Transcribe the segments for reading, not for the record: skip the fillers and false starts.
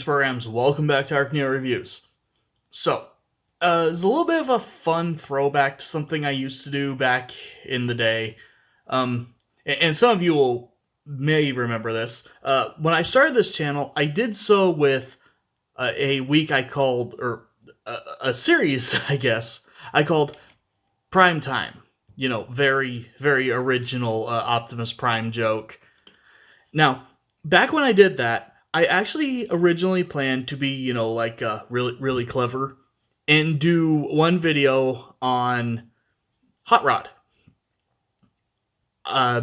programs, welcome back to ArcNeo Reviews. So, it's a little bit of a fun throwback to something I used to do back in the day. And some of you may remember this. When I started this channel, I did so with a week I called, or a series, I guess, I called Prime Time. You know, very, very original Optimus Prime joke. Now, back when I did that, I actually originally planned to be, really, really clever and do one video on Hot Rod.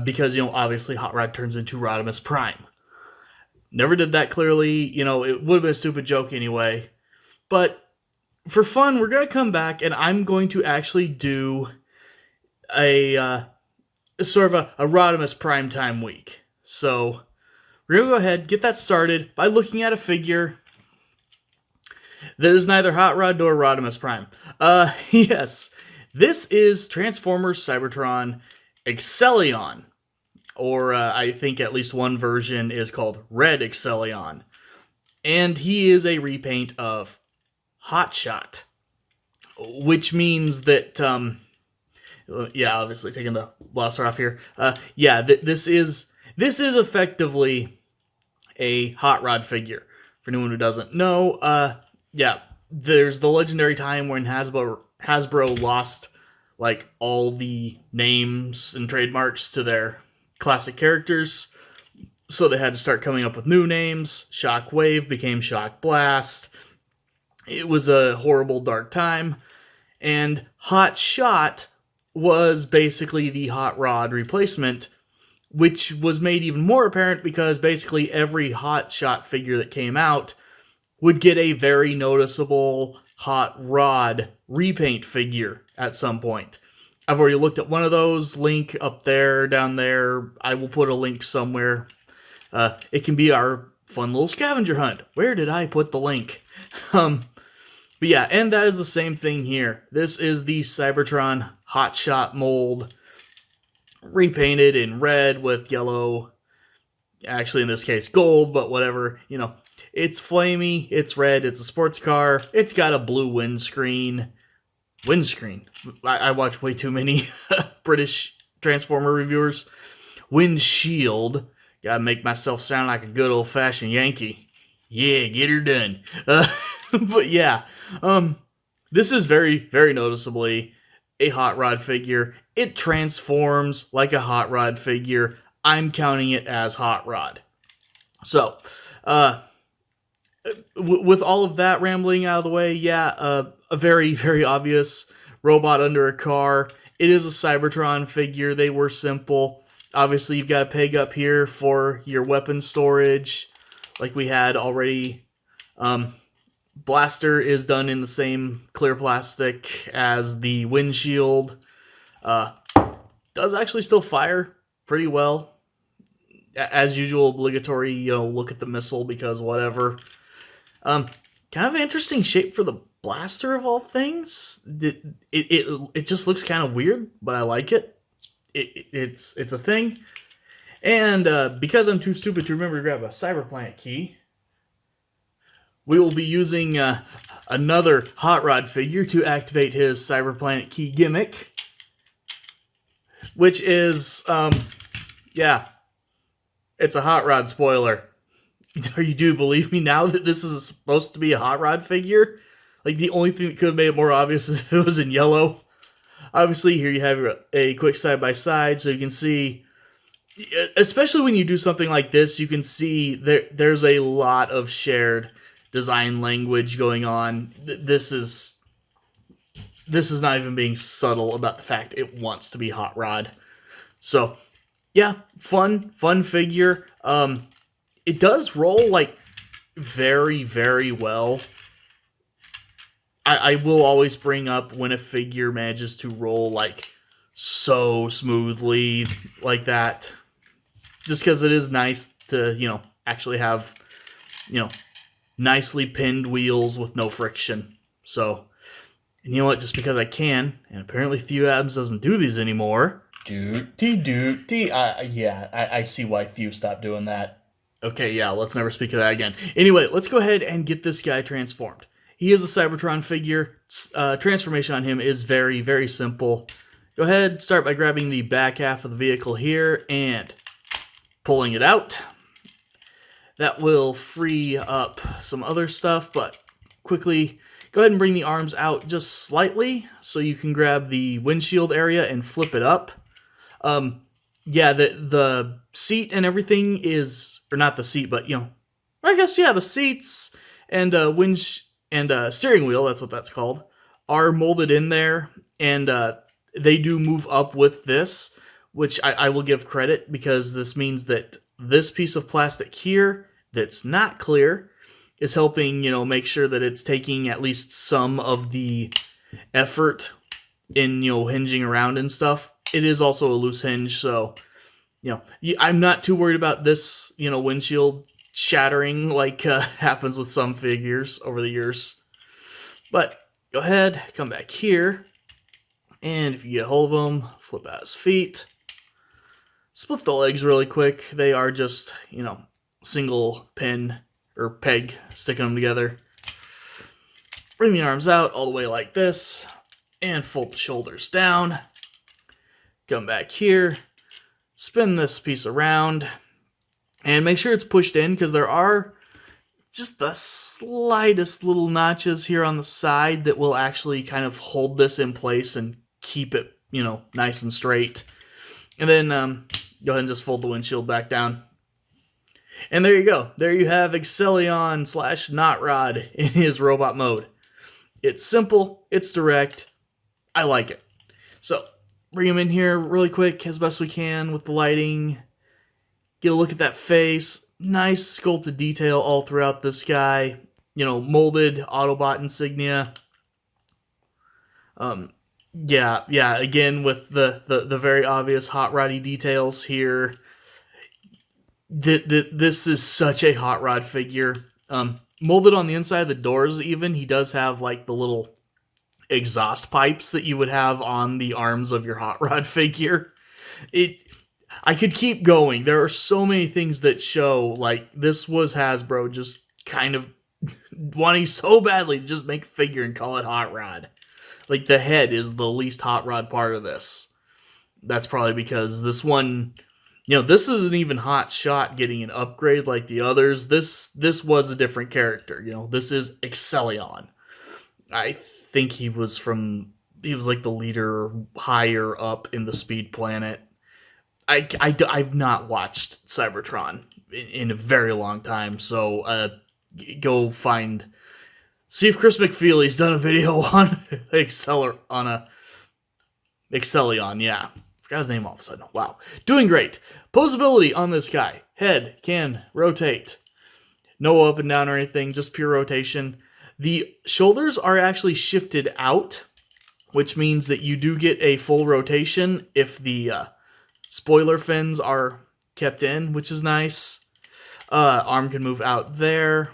Because, obviously Hot Rod turns into Rodimus Prime. Never did that clearly, it would have been a stupid joke anyway. But for fun, we're going to come back and I'm going to actually do a sort of a Rodimus Prime Time week. So we're going to go ahead, get that started by looking at a figure that is neither Hot Rod nor Rodimus Prime. Yes, this is Transformers Cybertron Excellion. Or I think at least one version is called Red Excellion. And he is a repaint of Hotshot. Which means that, obviously taking the blaster off here. This is effectively a Hot Rod figure. For anyone who doesn't know, there's the legendary time when Hasbro lost like all the names and trademarks to their classic characters, so they had to start coming up with new names. Shockwave became Shock Blast. It was a horrible dark time, and Hot Shot was basically the Hot Rod replacement, which was made even more apparent because basically every Hot Shot figure that came out would get a very noticeable Hot Rod repaint figure at some point. I've already looked at one of those, link up there, down there. I will put a link somewhere. It can be our fun little scavenger hunt. Where did I put the link? But yeah, and that is the same thing here. This is the Cybertron Hotshot mold, repainted in red with yellow, actually in this case gold, but whatever, it's flamey, it's red, it's a sports car, it's got a blue windscreen. I watch way too many British Transformer reviewers. Windshield. Gotta make myself sound like a good old-fashioned Yankee. Yeah, get her done. But yeah, this is very, very noticeably a Hot Rod figure. It transforms like a Hot Rod figure. I'm counting it as Hot Rod. So, with all of that rambling out of the way, a very, very obvious robot under a car. It is a Cybertron figure. They were simple. Obviously, you've got a peg up here for your weapon storage, like we had already. Blaster is done in the same clear plastic as the windshield. Does actually still fire pretty well. As usual, obligatory, look at the missile because whatever. Kind of an interesting shape for the blaster of all things. It just looks kind of weird, but I like it. It's a thing. And because I'm too stupid to remember to grab a Cyberplanet key, we will be using another Hot Rod figure to activate his Cyberplanet key gimmick, which is, it's a Hot Rod spoiler. You do believe me now that this is supposed to be a Hot Rod figure? Like, the only thing that could have made it more obvious is if it was in yellow. Obviously, here you have a quick side-by-side, so you can see, especially when you do something like this, you can see there's a lot of shared design language going on. This is not even being subtle about the fact it wants to be Hot Rod. So, yeah, fun figure. It does roll, like, very, very well. I will always bring up when a figure manages to roll, like, so smoothly like that. Just because it is nice to, actually have, nicely pinned wheels with no friction. So, and you know what? Just because I can, and apparently Thew doesn't do these anymore. I see why Thew stopped doing that. Okay, yeah, let's never speak of that again. Anyway, let's go ahead and get this guy transformed. He is a Cybertron figure. Transformation on him is very, very simple. Go ahead, start by grabbing the back half of the vehicle here and pulling it out. That will free up some other stuff, but quickly go ahead and bring the arms out just slightly so you can grab the windshield area and flip it up. Yeah, the seat and everything is, or not the seat, but, you know, I guess, yeah, the seats and steering wheel, that's what that's called, are molded in there, and they do move up with this, which I will give credit, because this means that this piece of plastic here that's not clear is helping, you know, make sure that it's taking at least some of the effort in, you know, hinging around and stuff. It is also a loose hinge, so, you know, I'm not too worried about this, you know, windshield shattering like happens with some figures over the years. But go ahead, come back here, and if you get a hold of him, flip out his feet. Split the legs really quick. They are just, you know, single pin or peg sticking them together. Bring the arms out all the way like this, and fold the shoulders down. Come back here, spin this piece around, and make sure it's pushed in, because there are just the slightest little notches here on the side that will actually kind of hold this in place and keep it, you know, nice and straight. And then go ahead and just fold the windshield back down. And there you go. There you have Excellion / Knot Rod in his robot mode. It's simple, it's direct, I like it. So, bring him in here really quick as best we can with the lighting. Get a look at that face. Nice sculpted detail all throughout this guy. You know, molded Autobot insignia. Yeah, again with the very obvious hot roddy details here. This is such a hot rod figure. Molded on the inside of the doors even, he does have like the little exhaust pipes that you would have on the arms of your hot rod figure. I could keep going. There are so many things that show like this was Hasbro just kind of wanting so badly to just make a figure and call it hot rod. Like the head is the least hot rod part of this. That's probably because this one, you know, this isn't even Hotshot getting an upgrade like the others. This was a different character. You know, this is Excellion. I think he was like the leader higher up in the Speed Planet. I've not watched Cybertron in a very long time, so go see if Chris McFeely's done a video on Excellion, yeah. Forgot his name all of a sudden. Wow. Doing great. Posability on this guy. Head can rotate. No up and down or anything, just pure rotation. The shoulders are actually shifted out, which means that you do get a full rotation if the spoiler fins are kept in, which is nice. Arm can move out there.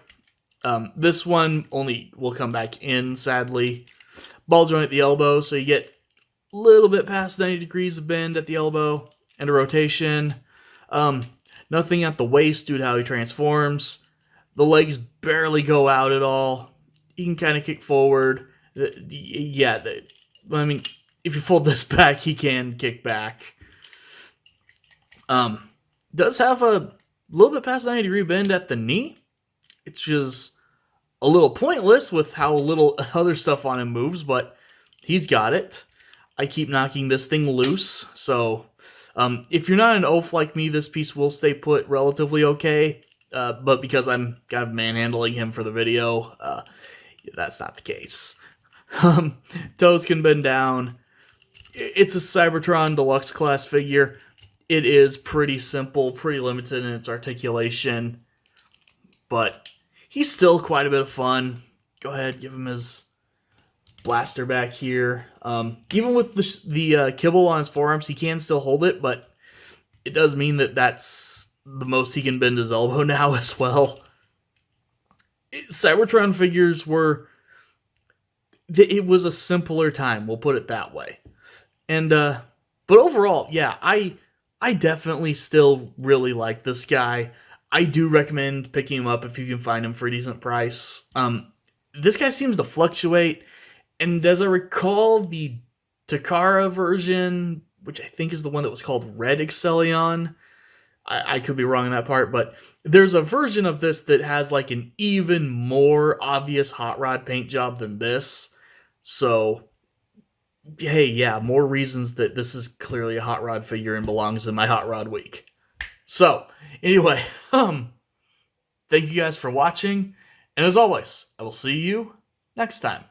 This one only will come back in, sadly. Ball joint at the elbow, so you get a little bit past 90 degrees of bend at the elbow and a rotation. Nothing at the waist due to how he transforms. The legs barely go out at all. You can kind of kick forward. Yeah, I mean, if you fold this back, he can kick back. Does have a little bit past 90 degree bend at the knee. It's just a little pointless with how little other stuff on him moves, but he's got it. I keep knocking this thing loose, so if you're not an oaf like me, this piece will stay put relatively okay, but because I'm kind of manhandling him for the video, that's not the case. Toes can bend down. It's a Cybertron Deluxe class figure. It is pretty simple, pretty limited in its articulation, but he's still quite a bit of fun. Go ahead, give him his blaster back here. Even with the kibble on his forearms, he can still hold it, but it does mean that that's the most he can bend his elbow now as well. Cybertron figures it was a simpler time, we'll put it that way. And but overall, yeah, I definitely still really like this guy. I do recommend picking him up if you can find him for a decent price. This guy seems to fluctuate, and as I recall, the Takara version, which I think is the one that was called Red Excellion, I could be wrong on that part, but there's a version of this that has like an even more obvious hot rod paint job than this. So, hey, yeah, more reasons that this is clearly a hot rod figure and belongs in my hot rod week. So, anyway, thank you guys for watching, and as always, I will see you next time.